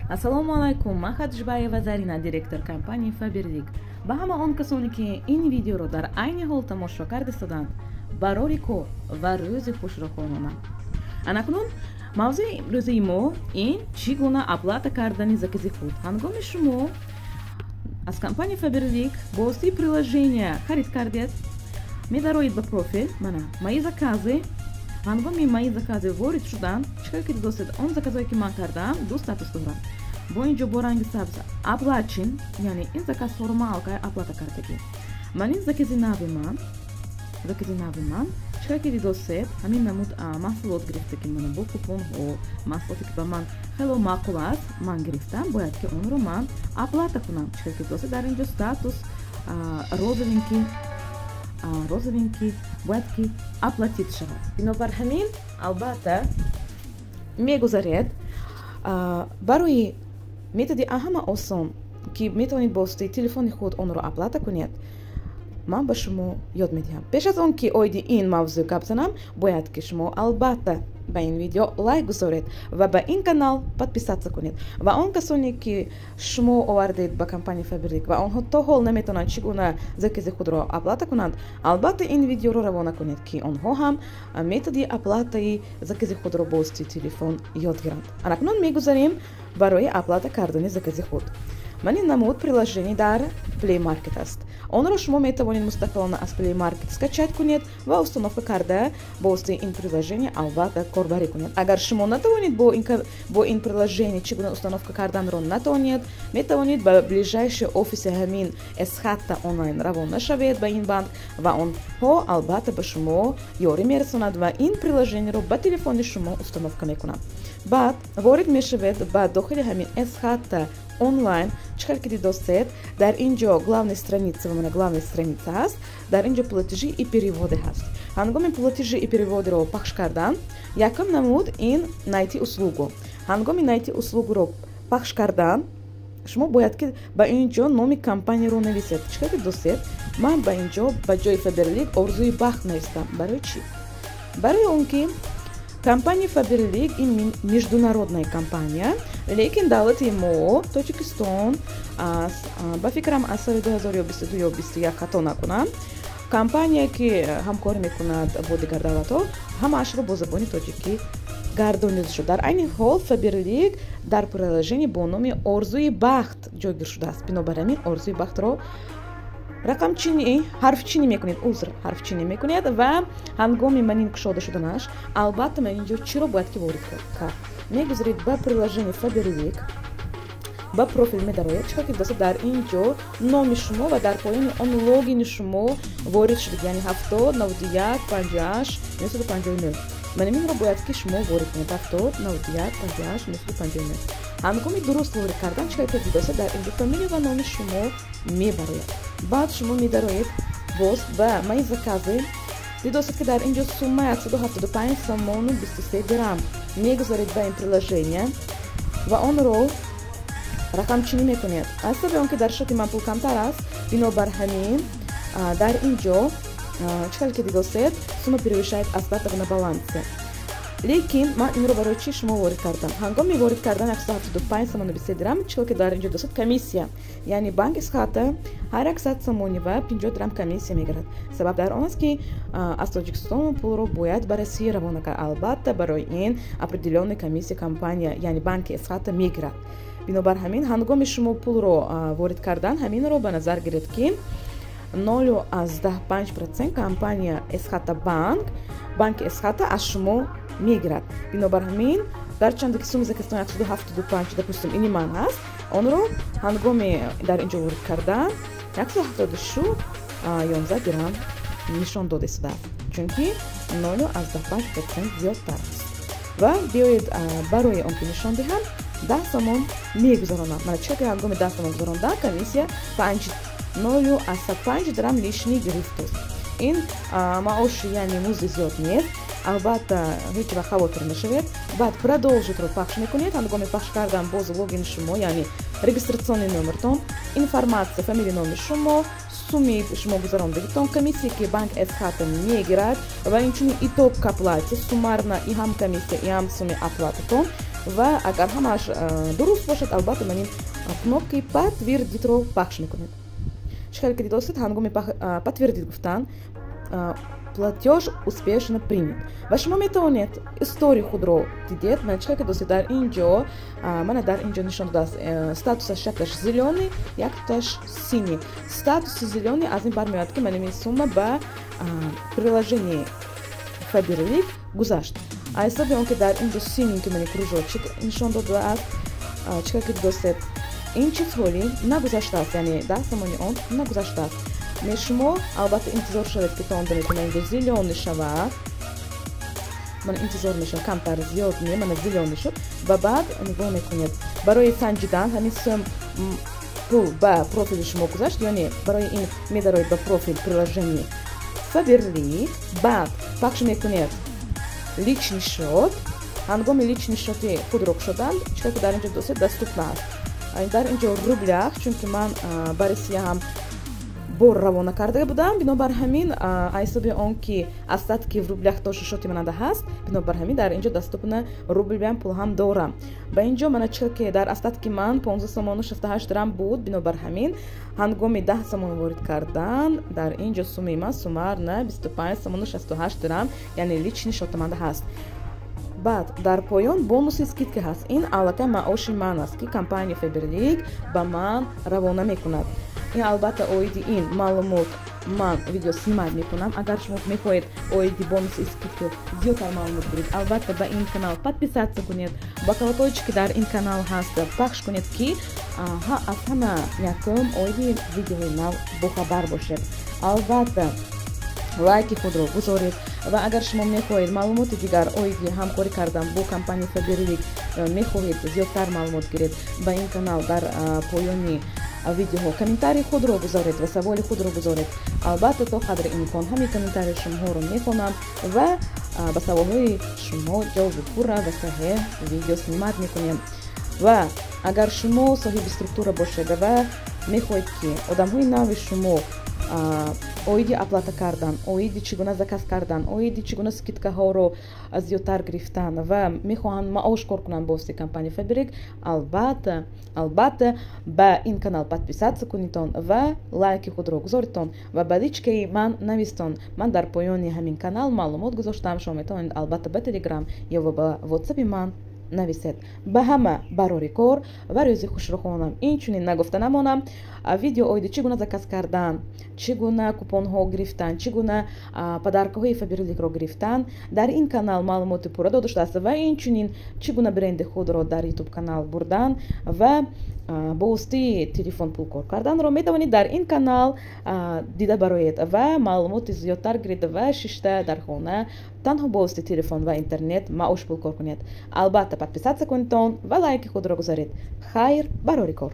Ассалому алайкум, ман Хадижбаева Зарина, директор компании Faberlic. Ба ҳама он касоне ки ин видеоро дар айни ҳол тамошо карда истоданд, барори кор ва рӯзи хушро хононам. Анакнун мавзӯи имрӯзии мо ин чӣ гуна оплата кардани закази худ. Ҳангоми шумо аз компанияи Faberlic бо воситаи приложения харид кардед, медароед ба профил, мана мои заказы. ҳангоми мои заказы ворид шудан, чикар ки дидостед он заказое ки ман кардам ду статус дорам. Бо инҷо бо ранги сабз оплачен, яъне ин заказ формалка оплата кардагӣ. Ман ин закази нави ман, чикар ки дидостед ҳамин намуд маҳсулот гирифтагӣ, мана бо купонҳо маҳсулоте ки ба ман хело маъқул аст ман гирифтам, бояд ки онро ман оплата кунам. Чикар ки дидостед дар инҷо статус розовенький бояд ки оплатит шавад. Бинобар ҳамин албатта мегузаред барои методи ҳама осон ки метавонед бо воситаи телефони худ онро оплата кунед. ман ба шумо ёд медиҳам. Пеш аз он ки оиди ин мавзӯъ гап занам, бояд ки шумо албатта ба ин видео лайк гузоред ва ба ин канал подписатсия кунед. Ва он касоне ки шумо овардед ба компанияи Faberlic ва онҳо то ҳол наметавонанд чӣ гуна закази худро оплата кунанд, албатта ин видеоро равона кунед ки онҳо ҳам методи оплатаи закази худро бо воситаи телефон ёд гиранд. Анакнун мегузарем барои оплата кардани закази худ. Ман ин намуд приложение дар Play Market аст. Онро шумо метавонед мустақилона аз Play Market скачать кунед ва установка карда бо воситаи ин приложение албатта корбарӣ кунед. Агар шумо натавонед бо ин приложение чӣ гуна установка карданро натавонед, метавонед ба ближайши офиси ҳамин Esxata онлайн равона шавед ба ин банк ва онҳо албатта ба шумо ёрӣ мерасонанд ва ин приложениеро ба телефони шумо установка мекунанд. Баъд ворид мешавед ба дохили ҳамин Esxata онлайн. Чикар ки дидостед дар инҷо главная страница ҳаст, дар инҷо платежи и переводи ҳаст. ҳангоми платежи и переводиро пахш кардан, якум намуд ин найти услугу. ҳангоми найти услугуро пахш кардан, шумо бояд ки ба инҷо номи компанияро нависед. Чикар ки дидостед, ман ба инҷо ба ҷои Faberlic орзуи бахт навистам. Барои чӣ? Барои он ки компания Faberlic ин международная компания, лекин давлати мо Тоҷикистон ба фикрам аз соли 2022 ё 2021 хато накунам, компания ки ҳамкорӣ мекунад бо дигар давлатҳо, ҳамаашро бо забони тоҷикӣ гардонида шуд. Дар айни ҳол Faberlic дар приложение бо номи орзуи бахт ҷойгир шудааст. Бинобар ҳамин орзуи бахтро ҳарфчинӣ мекунед ва ҳангоми манин кушода шуданаш, албатта ман инҷо чиро бояд ки ворид кард. Мегузаред ба приложение Faberlic, ба профил медароед, чикар ки дидостед дар инҷо номи шумо ва дар поини он логини шумо ворид шудед, яъне 70 91 58 959. ман инро бояд ки шумо ворид кунед 70 91 58 959. ҳангоми дуруст ворид кардан, чикар ки дидостед дар инҷо фамилия ва номи шумо мебарояд. баъд шумо медароед боз ба мои заказы. Дидостед ки дар инҷо суммаи 175 сомону 23 дирам мегузаред ба ин приложение ва онро рақамчинӣ мекунед. аз сабаби он ки дар шоти ман пул камтар аст, бинобар ҳамин дар инҷо чикар ки дидостед сумма превышает остаток на балансе. Лекин ман инро барои чӣ шумо ворид кардам? ҳангоми ворид кардан 175 сомону 23 дирам, чикар ки дар инҷо дидостед комиссия, яъне банк Esxata ҳар 100 сомони ва 50 дирам комиссия мегирад. Сабаб дар он аст ки аз Тоҷикистон пулро бояд ба Россия равона кард. Албатта барои ин определённая комиссия компания, яъне банки Esxata мегирад. Бинобар ҳамин ҳангоми шумо пулро ворид кардан, ҳаминро ба назар гиред ки 0,5% компания Esxata банки Esxata аз шумо мегирад. бинобар ҳамин гарчанде ки суми заказтон 175 допустим ини ман аст, онро ҳангоми дар инҷо ворид кардан 176 дирам нишон дода истодааст, чунки 0,5% зиёдтар аст. ва биёед барои он ки нишон диҳам 10 сомон мегузаронам. мана чиқа ки ҳангоми 10 сомон гузарондан комиссия 0,5 дирам лишний гирифтост. ин маоши яъне музди зиёд нест. албатта ҳеҷ вақт хавотир нашавед. баъд продолжитро пахш мекунед. ҳангоми пахш кардан боз логини шумо, яъне регистратсионный номертон, информация фамилия номи шумо, сумми шумо гузарондагитон, комиссия ки банк Esxata мегирад ва инчунин итог к оплате, суммарна и ҳам комиссия и ҳам сумми оплататон ва агар ҳамааш дуруст бошад, албатта ман ин кнопкаи подтвердидро пахш мекунед. чӣ каре ки дидостед, ҳангоми подтвердид гуфтан платеж успешно принят ва шумо метавонед истории худро дидед. Ман чӣ каре ки достед дар инҷо, мана дар инҷо нишон додааст статусаш якташ зелёный, якташ синий. Статуси зелёный аз ин бармеояд ки ман ин сумма ба приложении Faberlic гузашт. А ҳисоби он ки дар инҷо синий ки мани кружочек нишон додааст, чӣ каре ки дидостед ин чизҳои нагузаштааст, яъне дар замони он нагузаштааст. Шумо албатта интизор шавед ки то он донед ки ман инҷо зелёный шавад. Ман интизор мешавам, камтар зиёд не, мана зелёный шуд ва баъд нигоҳ мекунед. Барои санҷидан ҳамин сум пул ба профили шумо гузашт, ёне барои ин медароед ба профил приложение Faberlic, баъд пахш мекунед личный счёт. ҳангоми личный счёти худро кушоданд, чӣ каре ки дар инҷо достед доступна аст. Дар инҷо рублях, чунки ман ба Росия ҳам бор равона карда будам, бинобар ҳамин ҳисоби он ки остатки в рублях тоша шоти манада ҳаст, бинобар ҳамин дар инҷо доступна рублям пул ҳам дорам. Ба инҷо мана чӣ ки дар остатки ман 15 сомону 68 дирам буд, бинобар ҳамин ҳангоми 10 сомон ворид кардан дар инҷо суммаи ман суммарна 25 сомону 68 дирам, яъне личный счёти манда ҳаст. баъд дар поён бонуси скидка ҳаст. Ин аллакай маоши ман аст ки компания Faberlic ба ман равона мекунад. ин албатта оиди ин маълумот ман видео снимать мекунам. Агар шумо мехоҳед оиди бонуси скидка зиёдтар маълумот гиред, албатта ба ин канал подписаться кунед, ба колокольчики дар ин канал ҳаст пахш кунед ки аз ҳама якум оиди видеои нав бохабар бошед. Албатта лайки худро гузоред ва агар шумо мехоҳед маълумоти дигар оиди ҳамкорӣ кардан бо компанияи Faberlic, мехоҳед зиёдтар маълумот гиред, ба ин канал дар поёни видео комментарии худро гузоред ва саволи худро гузоред. Албатта то қадри имкон ҳамин комментарии шумоҳоро мехонам ва ба саволҳои шумо ҷавоби пурра ва саҳеҳ видео снимат мекунем. Ва агар шумо соҳиби структура бошед ва мехоҳед ки одамҳои нави шумо оиди оплата кардан, оиди чӣ гуна заказ кардан, оиди чӣ гуна скидкаҳоро зиёдтар гирифтан ва мехоҳанд маош кор кунанд бо воситаи компанияи Faberlic, албатта ба ин канал подписаться кунитон ва лайки худро гузоритон ва ба личкаи ман навистон. Ман дар поёни ҳамин канал маълумот гузоштам. Шумо метавонед албатта ба Telegram ё ба WhatsApp-и ман нависед. Ба ҳама барори кор ва рӯзи хушро хоҳонам. Инчунин нагуфта намонам, видео оиди чӣ гуна заказ кардан, чӣ гуна купонҳо гирифтан, чӣ гуна подаркаҳои Faberlicро гирифтан, дар ин канал маълумоти пурра дода шудааст ва инчунин чӣ гуна бренди худро дар YouTube канал бурдан ва бо воситаи телефон пул кор карданро метавонед дар ин канал дида бароед ва маълумоти зиёдтар гиред ва шишта дар хона танҳо бо воситаи телефон ва интернет маош пул кор кунед. Албатта подписаться кунитон ва лайки худро гузоред. Хайр барори кор.